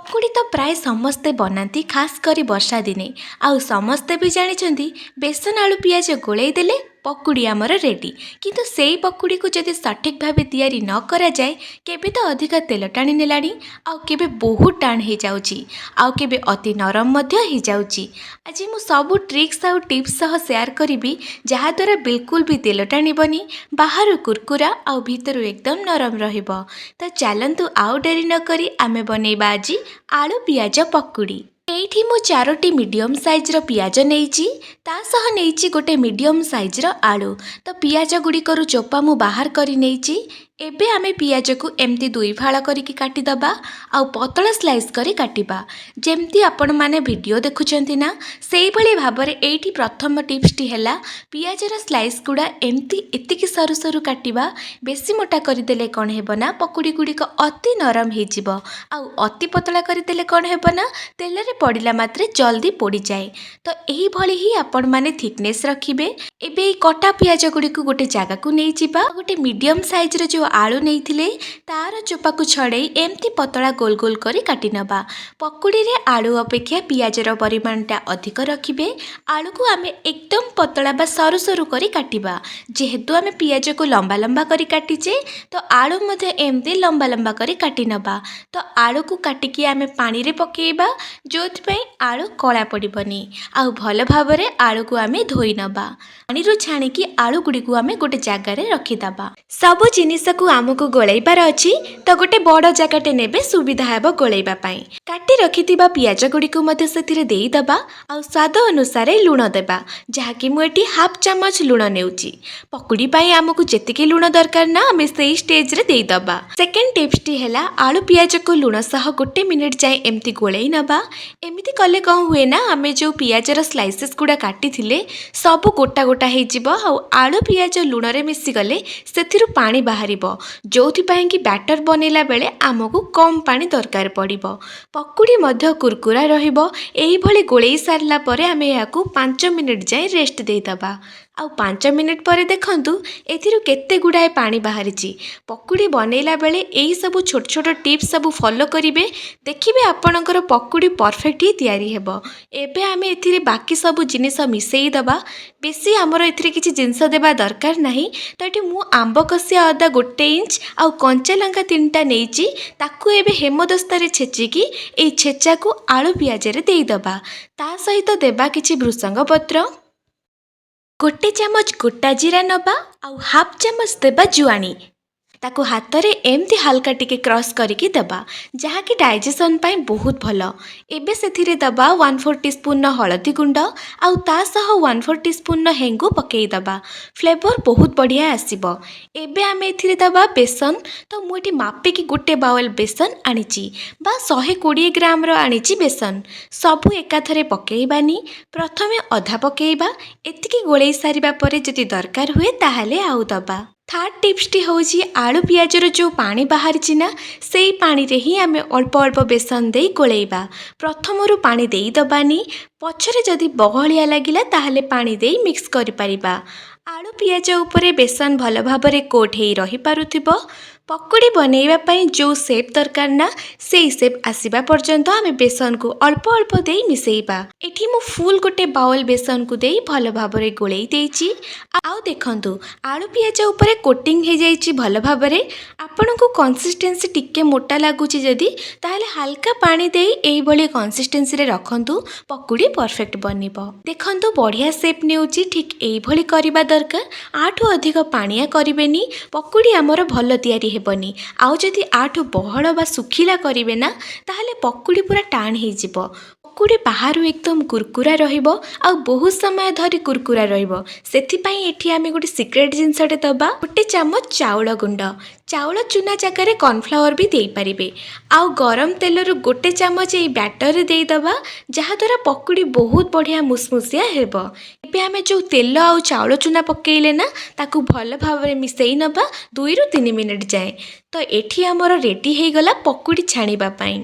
पकुड़ी तो प्राय समस्ते बनाती खास करी वर्षा दिने आउ समस्ते भी जानते बेसन आलू पियाज गोलई देले पकुड़ी आमर रेडी किंतु सेई पकुड़ी को जदि सठिक भाव तैयारी न करा जाए केबे तो अधिक तेल टाणी नेलाणी आउ केबे बहुत टाण हो जाउची आउ केबे अति नरम मध्य हो जाउची। आज मु सबु ट्रिक्स आउ टिप्स सह शेयर करी जहा द्वारा बिल्कुल भी तेल टाणीबनी बाहर कुरकुरा आउ भीतर एकदम नरम रहिबो। तो चलतु आउ डेरी न करी आमे बनेबा आज आलू पियाज पकुड़ी। एठी मु 4टी मीडियम साइज्र पियाज नेइची ता सह नेइची गोटे मीडियम साइज्र आलू। तो पियाज गुड़िकर चोपा मु बाहर करी नेइची। एबे आमे पियाज को एमती दुई फाळ करिकी काटिदबा आउ पतला स्लाइस करी काटिबा जेमती आपण माने वीडियो देखुचंती ना सेई भली भाबरे। एठी प्रथम टिप्स टी हैला पियाजर स्लाइस गुडा एमती एतिकी सरू सरू काटिबा। बेसी मोटा करिदेले कोन हेबो ना पकुड़ी गुड़िक अति नरम हे जिवो आउ अति पतला करिदेले कोन हेबो ना तेलरे पड़िला मात्रे जल्दी पोड़ी जाए। तो एही भली ही आपण माने थिकनेस रखिबे। एबे कटा पियाज गुड़िक गोटे जगह को नहीं जिबा गोटे मीडियम साइज्र जो आलू नहीं तार चोपा को छड़े एमती पतला गोल गोल करी काटी नबा। पकुड़ी रे आलू अपेक्षा पियाजर परिमाणटा अधिक रखिबे। आलू को आमे एकदम पतला बा सरू सरू करी काटिबा जेहेतु आमे पियाज को लंबा लंबा करी काटिचे तो आलू मध्ये एमती लंबा लंबा करी काटी नबा। तो आलू को काटिकी आमे पानी रे पकेइबा जोथि पई आलू कला पड़िबनी आउ भल भाबरे आलू को आमे धोई नबा। पानी रो छाणिकी आलू गुडी को आमे गोटे जगह रे रखिदबा। सबु जिनिस को आमको गोलैबार अछि तो गोटे बड़ जगहटे नेबे सुविधा हेबो गोलैबा पई। काटी रखिथिबा पियाज गुडी को मध्ये सेथिरे देई दबा आउ स्वाद अनुसार लूण देबा जहा कि मु एठी हाफ चम्मच लूण नेउची। पकुड़ी पई आमको जेतिकी लूण दरकार ना आमे सेई स्टेज रे देई दबा। सेकंड टिप्स टी हैला आलू पियाज को लूण सह गोटे मिनिट जाए एमती गोलै नबा। एमिति कले कौन हुए ना आमे जो पियाजर स्लाइसेस गुडा काटी थिले सब गोटा गोटा हे जिवो आउ आलू पियाज लूण रे मिसी गले सेथिरु पानी बाहरिबो जोथि पई कि बैटर बनेला बेले आमको कम पानी दरकार पड़िबो। पकुड़ी मध्य कुरकुरा रहिबो। एही भली गोलै सारला परे आमे याकू 5 मिनिट जाए रेस्ट देई दबा। आउ 5 मिनिट पर देखंतु एथिरु केते गुडाए पानी बाहरिची। पकुड़ी बनेला बेले एही सब छोट छोट टिप्स सब फॉलो करिवे देखिबे आपणकर पकुड़ी परफेक्ट ही तैयारी हेबो। एबे आमे एथिरे बाकी सब जिनिस मिसेई दबा। बेसी हमर एथिरे किछि जिनिस देबा दरकार नाही। तो एठी मु आंब कसिया अदा 1 इंच आउ कंचा लंका 3टा नेइची ताकू एबे हेमदस्ता रे छेचिकी ए छेचा को आलू पियाज रे देई दबा। ता सहित देबा किछि भृसंग पत्र 1 चामच गोटा जीरा नबा आउ हाफ चामच देबा जुआनी ताकू हाथ रे एमती हल्का टिके क्रॉस करिकी दबा जहा कि डाइजेशन पाई बहुत भलो। एबे सेथिरे दबा 1/4 टीस्पून हळदी गुंड आउ ता सह 1/4 टीस्पून हेंगु पकेई दबा। फ्लेवर बहुत बढ़िया आसीबो। एबे आमे एथिरे दबा बेसन। तो मुठी मापे कि गोटे बाउल बेसन आनिची बा 120 ग्राम रो आनिची बेसन। सबु एकाथरे पकेइबानी प्रथमे अधा पकेइबा एतिकी गोळेई सारिबा परे जति दरकार हुए ताहाले आउ दबा। थर्ड टिप्स टी होची आलू पियाजर जो पानी बाहरी ना सेई पानी रे ही आमे अल्प अल्प बेसन दे गोलैबा। प्रथमरु पानी देई दबानी पछरे जदि बहलिया लागिला ताहाले पानी देई मिक्स करि परिबा। आलू पियाज उपरे बेसन भल भाबरे कोट हेई रही पारुथिबो। पकुड़ी बनैबा पई जो शेप दरकार ना सेई शेप आसीबा पर्यंत आमे बेसन को अल्प अल्प देई मिसेइबा। एठी मु फुल गोटे बाउल बेसन को देई भल भाबरे गोलै देइची। आउ देखंतु आलू पियाज उपरे कोटिंग हे जाइची भल भाबरे। आपन को कंसिस्टेंसी टिके मोटा लागुची जदी ताहाले हल्का पानी देई एई भली कंसिस्टेंसी रे रखंतु पकुड़ी परफेक्ट बनिबो। देखंतु बढ़िया शेप नेउची ठीक एई भली करिबा दरकार। आठु अधिक पानिया करिवेनी पकुड़ी हमर भल तयारी हेबनी। आउ जदि आठु बहळ बा सुखिला करिवे ना ताहाले पकुड़ी पूरा टाण हे जिवो। पकुड़ी बाहरु एकदम कुरकुरा रहिबो आ बहुत समय धरी कुरकुरा रहिबो। सेथि पई एठी आमे गोटे सीक्रेट जिंसटे दबा 1 चामच चाउल गुंड। चाउल चूना जगह कॉर्नफ्लावर भी दे पारिबे। आउ गरम तेल रु 1 चामच ए बैटर रे देई दबा जहा द्वारा पकुड़ी बहुत बढ़िया मुसमुसिया हेबो। एबे आमे जो तेल आउ चाउल चूना पकेइले ना ताकू भल भाबरे मिसेई नबा 2 रु 3 मिनिट जाए। तो एठी हमर रेडी हे गला पकुड़ी छाणीबा पई।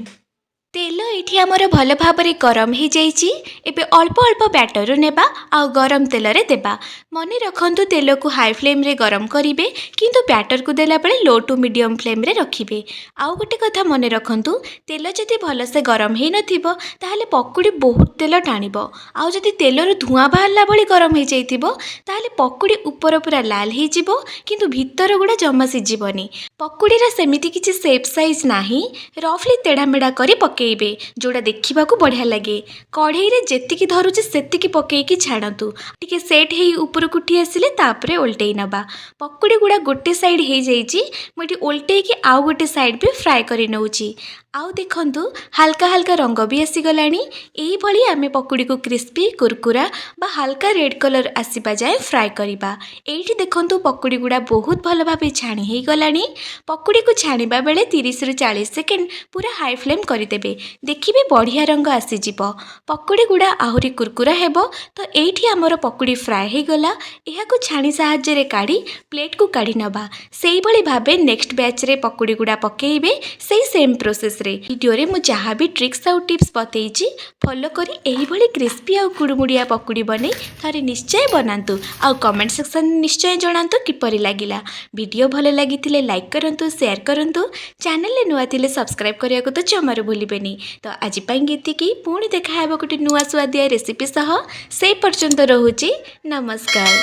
तेल ये आमर भल भाव गरम हो जाइए। एबे अल्प अल्प बैटर नेबा आउ गरम तेल रे देबा। मन रखु तेल को हाई फ्लेम रे गरम करेंगे किंतु बैटर को देला बेले लो टू मीडियम फ्लेम रे रखिए। आउ गोटे कथा मन रखु तेल जदि भलसे गरम हो नथिबो ताहले पकुड़ी बहुत तेल टाणिब। आउ जदि तेलर धुआं बाहरला भली गरम हो जाइथिबो ताहले पकुड़ी ऊपर पूरा लाल हो जिवो किंतु भीतर गुड़ा जमा सिझिबनी। पकुड़ीर सेमिति किछि सेप साइज नाही। रफली तेढ़ा मेढ़ा करी पकेइबे जोड़ा देखा बढ़िया लगे। कढ़ई रे जेतिकी धरुचे सेतिकी पकेइकी छाड़तु। टिके सेट हेई ऊपर को उठी आसिले तापरे ओल्टेई नबा। पकुड़ी गुड़ा गोटे साइड हो जाइए। मुझे ओल्टेइकी आउ गोटे साइड भी फ्राए करी नउची। आउ देखंतु हल्का हल्का रंग भी आसीगलानी। यही भली आमे पकुड़ी को क्रिस्पी कुरकुरा बा हल्का रेड कलर आसीबा जाए फ्राए करिबा। एइठी देखंतु पकुड़ी गुड़ा बहुत भल भाबे छाणी हेई गलानी। पकुड़ी को छाणिबा बेले 30 रु 40 सेकेंड पूरा हाई फ्लेम करदेवे। देखिए बढ़िया रंग आसीजिव। पकुड़ी गुड़ा आहुरी कुरकुरा हेबो। तो एइठी आमर पकुड़ी फ्राए हेई गला। एहाकु छाणी साहाय्य रे काढ़ी प्लेट को काढ़ी नबा। सेई भली भाबे नेक्स्ट बैच रे पकुड़ी गुड़ा पकेइबे सेई सेम प्रोसेस रे। वीडियो रे मु जहाँ भी ट्रिक्स आउ टिप्स बतैछि फॉलो करी एही भली क्रिस्पी आउ कुड़मुड़िया पकुड़ी बनै थरे निश्चय बनातु। आउ कमेंट सेक्शन निश्चय जणातु किपरि लागिला। वीडियो भल लागिथिले लाइक करंतु शेयर करंतु। चैनल ले नुआ थिले सब्सक्राइब करिया को तो जमारो भूलिबेनी। तो आज पई गीतिकी पुणी देखा हेबो गोटे नुआ सुआदिया रेसिपी सह। से पर्यंत रहुछि नमस्कार।